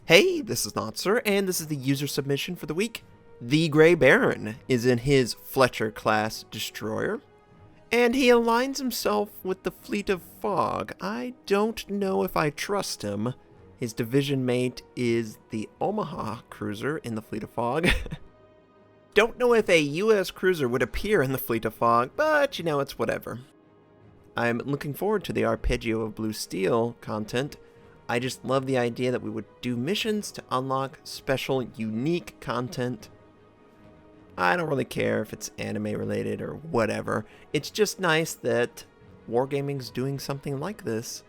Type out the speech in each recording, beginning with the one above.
Hey, this is Notser, and this is the user submission for the week. TheGreyBaron is in his Fletcher class destroyer, and he aligns himself with the fleet of fog. I don't know if I trust him. His division mate is the Omaha cruiser in the fleet of fog. Don't know if a US cruiser would appear in the fleet of fog, but it's whatever. I'm looking forward to the Arpeggio of Blue Steel content. I just love the idea that we would do missions to unlock special, unique content. I don't really care if it's anime related or whatever. It's just nice that Wargaming's doing something like this.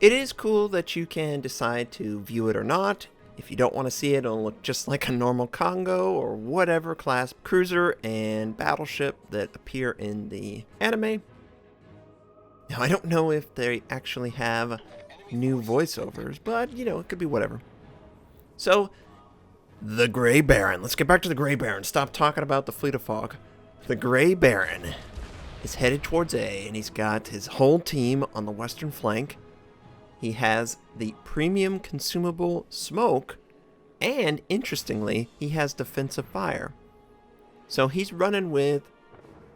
It is cool that you can decide to view it or not. If you don't want to see it, it'll look just like a normal Congo or whatever class cruiser and battleship that appear in the anime. Now, I don't know if they actually have new voiceovers, but it could be whatever. So, TheGreyBaron. Let's get back to TheGreyBaron. Stop talking about the fleet of fog. TheGreyBaron is headed towards A, and he's got his whole team on the western flank. He has the premium consumable smoke, and interestingly, he has defensive fire. So he's running with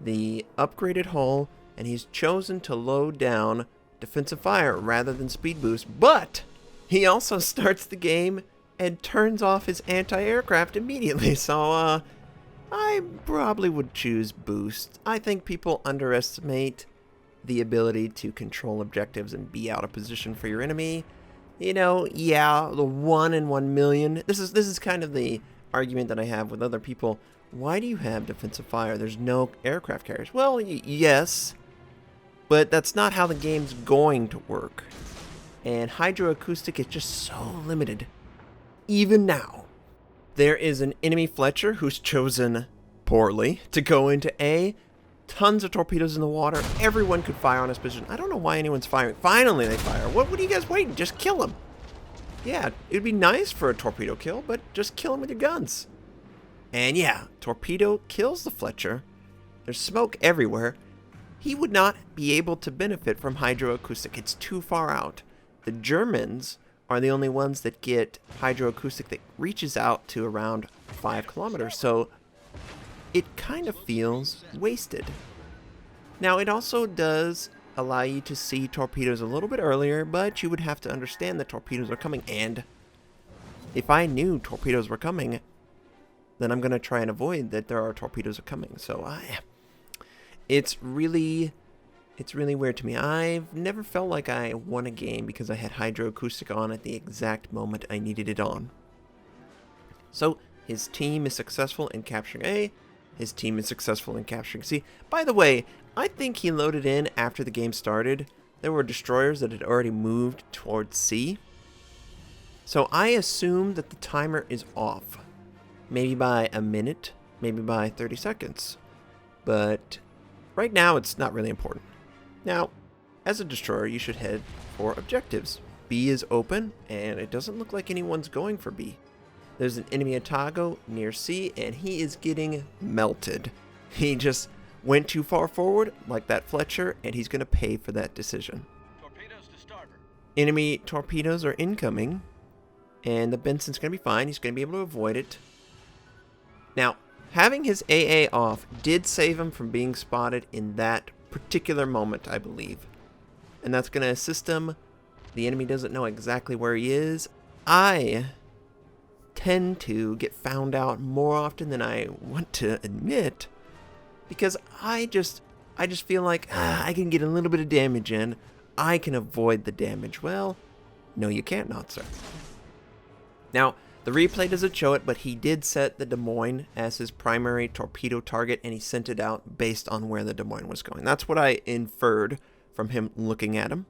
the upgraded hull, and he's chosen to load down defensive fire rather than speed boost, but he also starts the game and turns off his anti-aircraft immediately, so I probably would choose boost. I think people underestimate the ability to control objectives and be out of position for your enemy. The 1 in 1 million. This is kind of the argument that I have with other people. Why do you have defensive fire? There's no aircraft carriers. Well, yes, but that's not how the game's going to work. And hydroacoustic is just so limited. Even now, there is an enemy Fletcher who's chosen poorly to go into A. Tons of torpedoes in the water. Everyone could fire on his position. I don't know why anyone's firing. Finally, they fire. What are you guys waiting? Just kill him. Yeah, it'd be nice for a torpedo kill, but just kill him with your guns. And yeah, torpedo kills the Fletcher. There's smoke everywhere. He would not be able to benefit from hydroacoustic. It's too far out. The Germans are the only ones that get hydroacoustic that reaches out to around 5 kilometers. So it kind of feels wasted. Now, it also does allow you to see torpedoes a little bit earlier, but you would have to understand that torpedoes are coming. And if I knew torpedoes were coming, then I'm going to try and avoid that there are torpedoes coming. So it's really weird to me. I've never felt like I won a game because I had hydroacoustic on at the exact moment I needed it on. So his team is successful in capturing A. His team is successful in capturing C. By the way, I think he loaded in after the game started. There were destroyers that had already moved towards C. So I assume that the timer is off. Maybe by a minute, maybe by 30 seconds. But right now, it's not really important. Now, as a destroyer, you should head for objectives. B is open, and it doesn't look like anyone's going for B. There's an enemy Otago near C, and he is getting melted. He just went too far forward, like that Fletcher, and he's going to pay for that decision. Torpedoes to starboard. Enemy torpedoes are incoming, and the Benson's going to be fine. He's going to be able to avoid it. Now, having his AA off did save him from being spotted in that particular moment, I believe. And that's going to assist him. The enemy doesn't know exactly where he is. I tend to get found out more often than I want to admit, because I just feel like I can get a little bit of damage in. I can avoid the damage. Well, no, you can't, Notser. Now, the replay doesn't show it, but he did set the Des Moines as his primary torpedo target, and he sent it out based on where the Des Moines was going. That's what I inferred from him looking at him.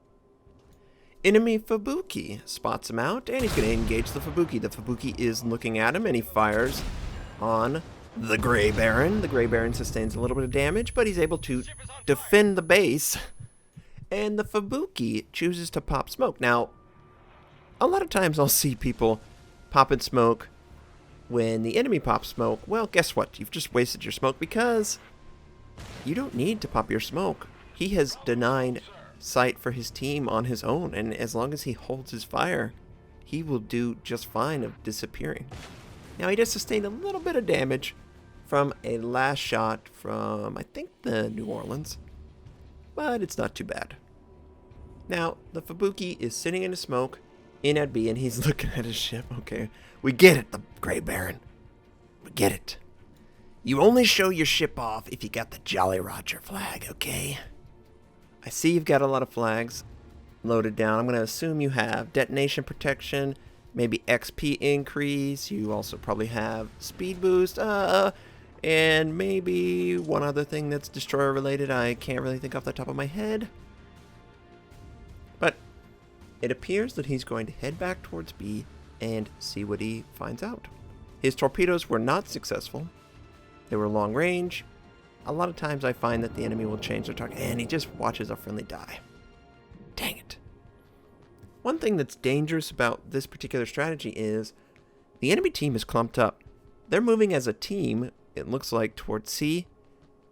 Enemy Fubuki spots him out, and he's going to engage the Fubuki. The Fubuki is looking at him, and he fires on TheGreyBaron. TheGreyBaron sustains a little bit of damage, but he's able to defend the base, and the Fubuki chooses to pop smoke. Now, a lot of times I'll see people popping smoke when the enemy pops smoke. Well, guess what? You've just wasted your smoke, because you don't need to pop your smoke. He has denied sight for his team on his own, and as long as he holds his fire, he will do just fine of disappearing. Now, he does sustain a little bit of damage from a last shot from, I think, the New Orleans, but it's not too bad. Now, the Fubuki is sitting in the smoke in at B, and he's looking at his ship. Okay, we get it, the TheGreyBaron. We get it. You only show your ship off if you got the Jolly Roger flag, okay? I see you've got a lot of flags loaded down. I'm going to assume you have detonation protection, maybe XP increase. You also probably have speed boost, and maybe one other thing that's destroyer related. I can't really think off the top of my head. But it appears that he's going to head back towards B and see what he finds out. His torpedoes were not successful. They were long range. A lot of times I find that the enemy will change their target, and he just watches a friendly die. Dang it. One thing that's dangerous about this particular strategy is the enemy team is clumped up. They're moving as a team, it looks like, towards C.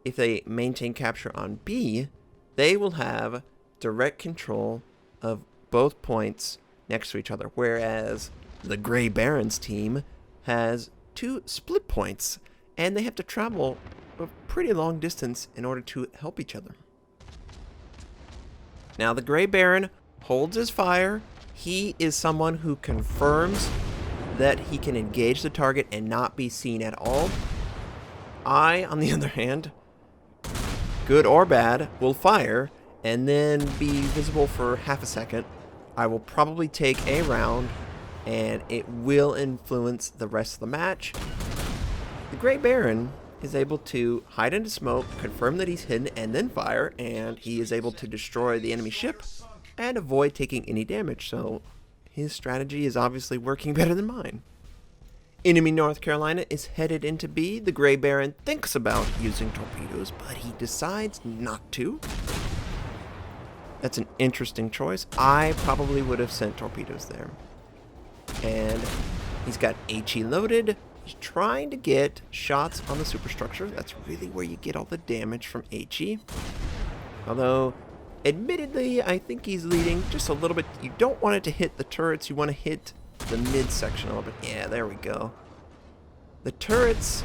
If they maintain capture on B, they will have direct control of both points next to each other, whereas the TheGreyBaron's team has 2 split points, and they have to travel a pretty long distance in order to help each other. Now, the TheGreyBaron holds his fire. He is someone who confirms that he can engage the target and not be seen at all. I, on the other hand, good or bad, will fire and then be visible for half a second. I will probably take a round, and it will influence the rest of the match. The TheGreyBaron is able to hide into smoke, confirm that he's hidden, and then fire, and he is able to destroy the enemy ship and avoid taking any damage, so his strategy is obviously working better than mine. Enemy North Carolina is headed into B. The TheGreyBaron thinks about using torpedoes, but he decides not to. That's an interesting choice. I probably would have sent torpedoes there. And he's got HE loaded. He's trying to get shots on the superstructure. That's really where you get all the damage from HE. Although, admittedly, I think he's leading just a little bit. You don't want it to hit the turrets. You want to hit the midsection a little bit. Yeah, there we go. The turrets,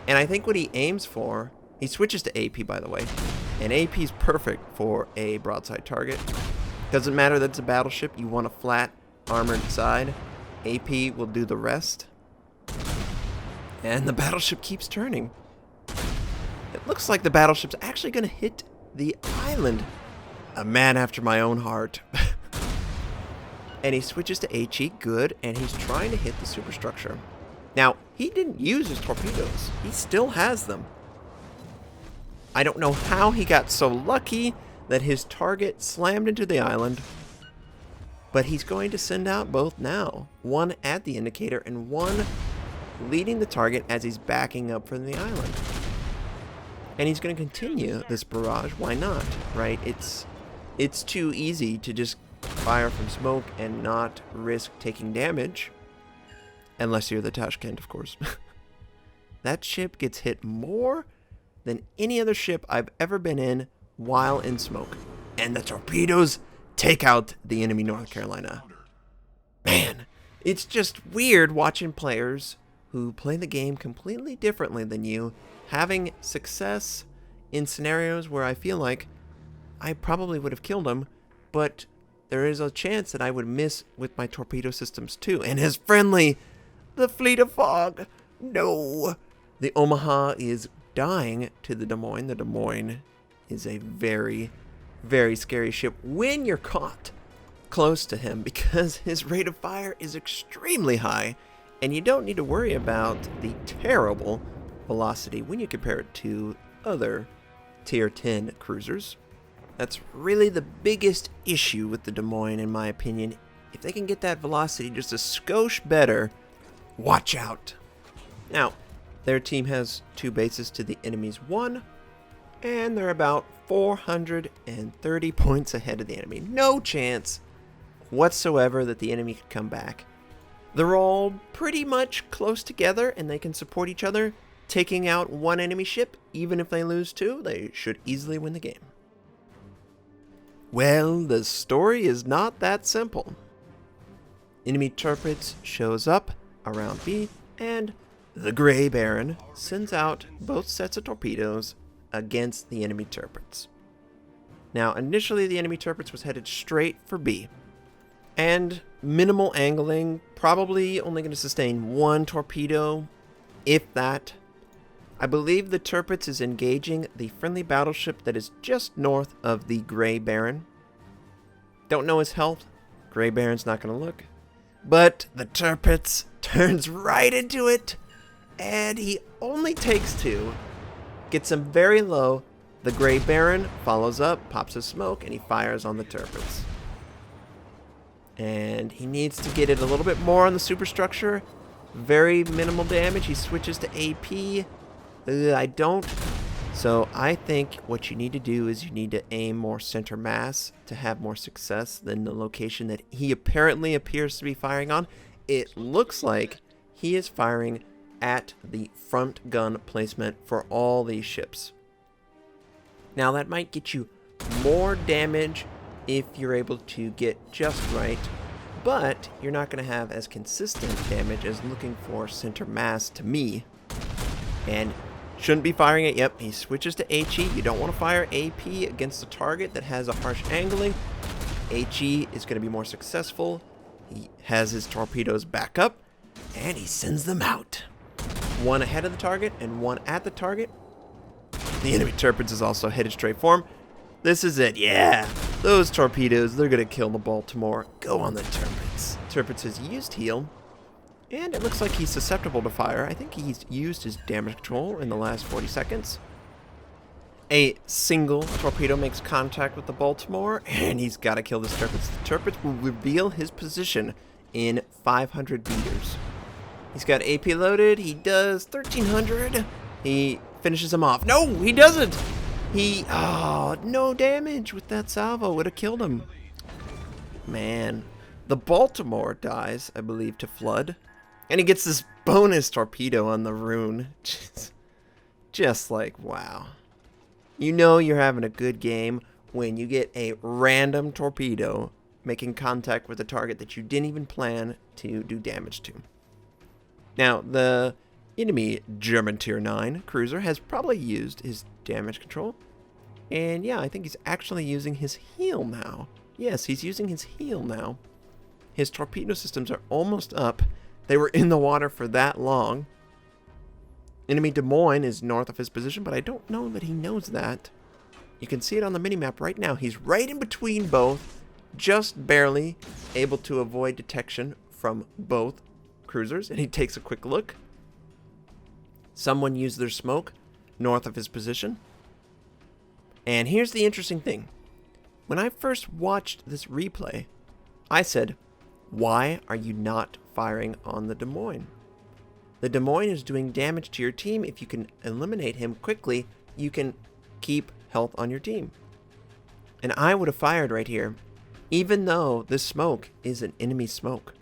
and I think what he aims for, he switches to AP, by the way. And AP is perfect for a broadside target. Doesn't matter that it's a battleship. You want a flat, armored side. AP will do the rest. And the battleship keeps turning. It looks like the battleship's actually going to hit the island. A man after my own heart. And he switches to HE, good, and he's trying to hit the superstructure. Now, he didn't use his torpedoes. He still has them. I don't know how he got so lucky that his target slammed into the island, but he's going to send out both now. One at the indicator and one leading the target as he's backing up from the island. And he's going to continue this barrage. Why not, right? It's too easy to just fire from smoke and not risk taking damage. Unless you're the Tashkent, of course. That ship gets hit more than any other ship I've ever been in while in smoke. And the torpedoes take out the enemy North Carolina. Man, it's just weird watching players who play the game completely differently than you having success in scenarios where I feel like I probably would have killed them, but there is a chance that I would miss with my torpedo systems too. And his friendly, the Fleet of Fog, no. The Omaha is dying to the Des Moines. The Des Moines is a very, very scary ship when you're caught close to him because his rate of fire is extremely high, and you don't need to worry about the terrible velocity when you compare it to other tier 10 cruisers. That's really the biggest issue with the Des Moines, in my opinion. If they can get that velocity just a skosh better, watch out. Now, their team has 2 bases to the enemy's 1, and they're about 430 points ahead of the enemy. No chance whatsoever that the enemy could come back. They're all pretty much close together, and they can support each other. Taking out one enemy ship, even if they lose 2, they should easily win the game. Well, the story is not that simple. Enemy Tirpitz shows up around B, and the TheGreyBaron sends out both sets of torpedoes against the enemy Tirpitz. Now, initially the enemy Tirpitz was headed straight for B, and minimal angling, probably only going to sustain one torpedo, if that. I believe the Tirpitz is engaging the friendly battleship that is just north of the TheGreyBaron. Don't know his health. TheGreyBaron's not going to look. But the Tirpitz turns right into it, and he only takes two. Gets him very low. The TheGreyBaron follows up, pops his smoke, and he fires on the Tirpitz. And he needs to get it a little bit more on the superstructure. Very minimal damage. He switches to AP. I don't. So I think what you need to do is you need to aim more center mass to have more success than the location that he apparently appears to be firing on. It looks like he is firing at the front gun placement for all these ships. Now that might get you more damage if you're able to get just right, but you're not going to have as consistent damage as looking for center mass to me. And shouldn't be firing it. Yep, he switches to HE. You don't want to fire AP against a target that has a harsh angling. HE is going to be more successful. He has his torpedoes back up, and he sends them out. One ahead of the target and one at the target. The enemy Tirpitz is also headed straight for him. This is it. Yeah, those torpedoes, they're going to kill the Baltimore. Go on the Tirpitz. Tirpitz has used heal. And it looks like he's susceptible to fire. I think he's used his damage control in the last 40 seconds. A single torpedo makes contact with the Baltimore, and he's got to kill this Tirpitz. The Tirpitz will reveal his position in 500 meters. He's got AP loaded. He does 1,300. He finishes him off. No, he doesn't. No damage with that salvo. Would have killed him. Man. The Baltimore dies, I believe, to flood. And he gets this bonus torpedo on the rune. Just like, wow. You know you're having a good game when you get a random torpedo making contact with a target that you didn't even plan to do damage to. Now, the enemy German Tier 9 cruiser has probably used his damage control. And yeah, I think he's actually using his heal now. Yes, he's using his heal now. His torpedo systems are almost up. They were in the water for that long. Enemy Des Moines is north of his position, but I don't know that he knows that. You can see it on the minimap right now. He's right in between both, just barely able to avoid detection from both cruisers, and he takes a quick look. Someone used their smoke north of his position. And here's the interesting thing. When I first watched this replay, I said, why are you not firing on the Des Moines? The Des Moines is doing damage to your team. If you can eliminate him quickly, you can keep health on your team. And I would have fired right here, even though this smoke is an enemy smoke.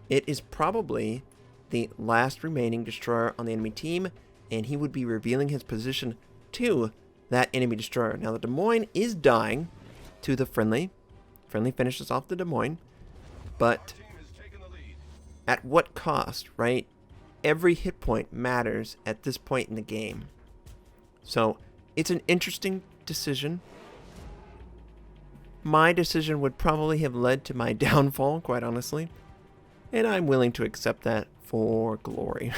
It is probably the last remaining destroyer on the enemy team, and he would be revealing his position to that enemy destroyer. Now the Des Moines is dying to the friendly. Friendly finishes off the Des Moines. But at what cost, right? Every hit point matters at this point in the game. So it's an interesting decision. My decision would probably have led to my downfall, quite honestly. And I'm willing to accept that for glory.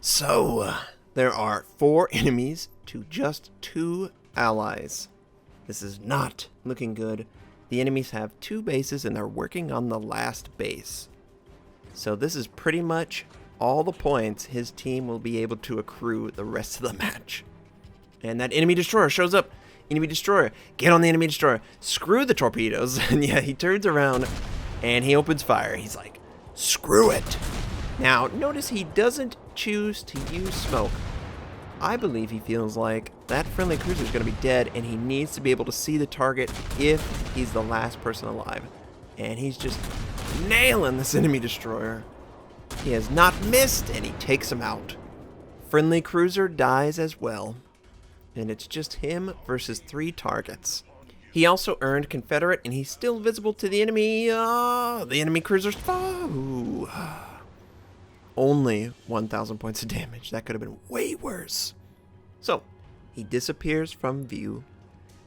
So, there are 4 enemies to just 2 allies. This is not looking good. The enemies have 2 bases and they're working on the last base. So this is pretty much all the points his team will be able to accrue the rest of the match. And that enemy destroyer shows up. Enemy destroyer. Get on the enemy destroyer. Screw the torpedoes. And yeah, he turns around and he opens fire. He's like, screw it. Now, notice he doesn't choose to use smoke. I believe he feels like that friendly cruiser is going to be dead, and he needs to be able to see the target if he's the last person alive. And he's just nailing this enemy destroyer. He has not missed, and he takes him out. Friendly cruiser dies as well. And it's just him versus 3 targets. He also earned Confederate, and he's still visible to the enemy. The enemy cruiser's foe. Only 1,000 points of damage. That could have been way worse. So, he disappears from view.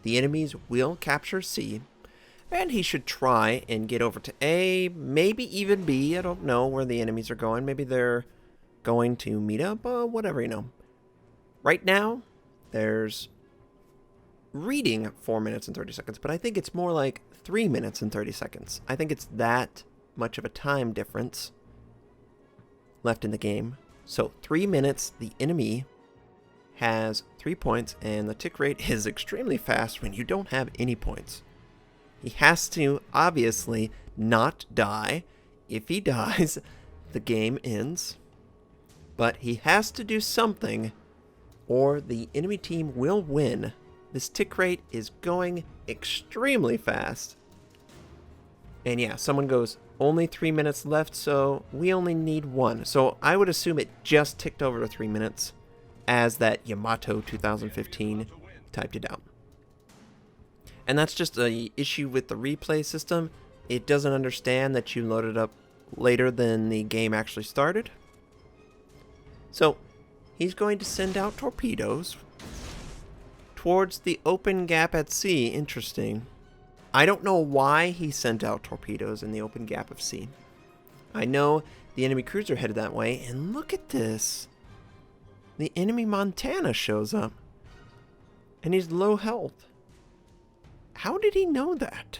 The enemies will capture C, and he should try and get over to A, maybe even B. I don't know where the enemies are going. Maybe they're going to meet up, whatever, you know. Right now, there's reading 4 minutes and 30 seconds, but I think it's more like 3 minutes and 30 seconds. I think it's that much of a time difference left in the game. So 3 minutes, the enemy has 3 points, and the tick rate is extremely fast when you don't have any points. He has to obviously not die. If he dies, the game ends. But he has to do something, or the enemy team will win. This tick rate is going extremely fast. And yeah, someone goes, only 3 minutes left, so we only need 1. So I would assume it just ticked over to 3 minutes, as that Yamato 2015 typed it out. And that's just an issue with the replay system. It doesn't understand that you loaded up later than the game actually started. So he's going to send out torpedoes towards the open gap at sea. Interesting. I don't know why he sent out torpedoes in the open gap of sea. I know the enemy cruiser headed that way, and look at this. The enemy Montana shows up, and he's low health. How did he know that?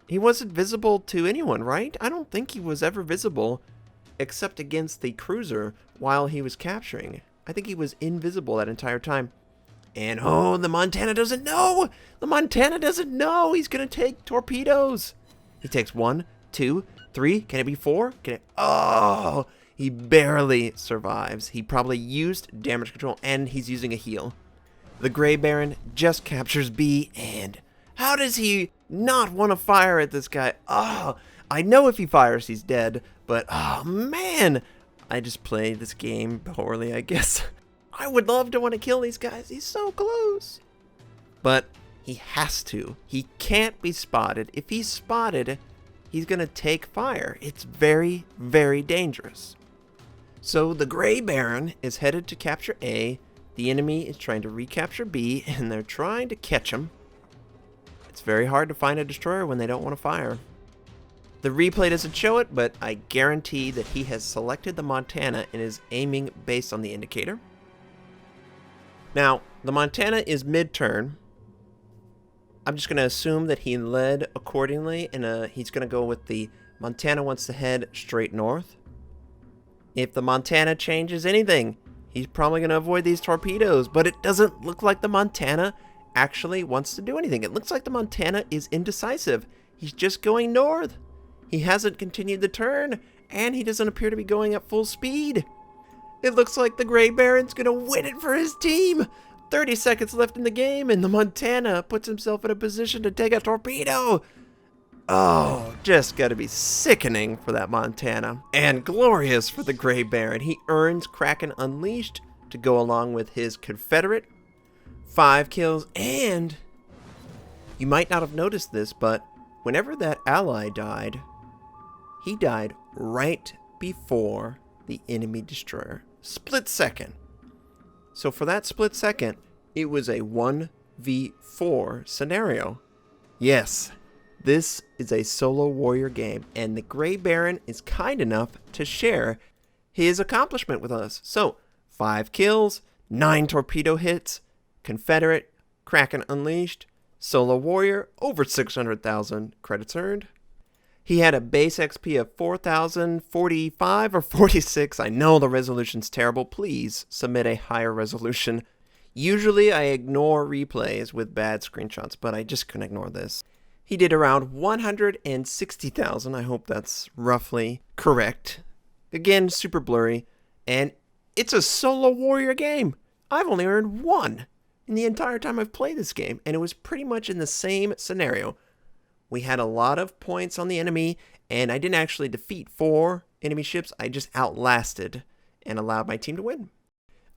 He wasn't visible to anyone, right? I don't think he was ever visible except against the cruiser while he was capturing. I think he was invisible that entire time. And oh, the Montana doesn't know! The Montana doesn't know! He's gonna take torpedoes! He takes 1, 2, 3. Can it be 4? Can it? Oh! He barely survives. He probably used damage control, and he's using a heal. The TheGreyBaron just captures B, and how does he not want to fire at this guy? Oh, I know if he fires, he's dead, but oh man! I just played this game poorly, I guess. I would love to want to kill these guys. He's so close. But he has to. He can't be spotted. If he's spotted, he's going to take fire. It's very, very dangerous. So the TheGreyBaron is headed to capture A. The enemy is trying to recapture B, and they're trying to catch him. It's very hard to find a destroyer when they don't want to fire. The replay doesn't show it, but I guarantee that he has selected the Montana and is aiming based on the indicator. Now, the Montana is mid-turn. I'm just going to assume that he led accordingly, and he's going to go with the Montana wants to head straight north. If the Montana changes anything, he's probably going to avoid these torpedoes, but it doesn't look like the Montana actually wants to do anything. It looks like the Montana is indecisive. He's just going north. He hasn't continued the turn, and he doesn't appear to be going at full speed. It looks like the TheGreyBaron's going to win it for his team. 30 seconds left in the game, and the Montana puts himself in a position to take a torpedo. Oh, just got to be sickening for that Montana. And glorious for the TheGreyBaron. He earns Kraken Unleashed to go along with his Confederate. 5 kills, and you might not have noticed this, but whenever that ally died, he died right before the enemy destroyer. Split second. So for that split second, it was a 1v4 scenario. Yes, this is a solo warrior game, and the TheGreyBaron is kind enough to share his accomplishment with us. So, 5 kills, 9 torpedo hits, Confederate, Kraken Unleashed, solo warrior, over 600,000 credits earned. He had a base XP of 4,045 or 46. I know the resolution's terrible. Please submit a higher resolution. Usually I ignore replays with bad screenshots, but I just couldn't ignore this. He did around 160,000. I hope that's roughly correct. Again, super blurry. And it's a solo warrior game. I've only earned 1 in the entire time I've played this game, and it was pretty much in the same scenario. We had a lot of points on the enemy, and I didn't actually defeat 4 enemy ships. I just outlasted and allowed my team to win.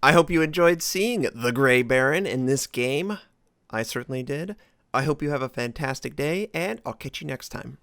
I hope you enjoyed seeing the TheGreyBaron in this game. I certainly did. I hope you have a fantastic day, and I'll catch you next time.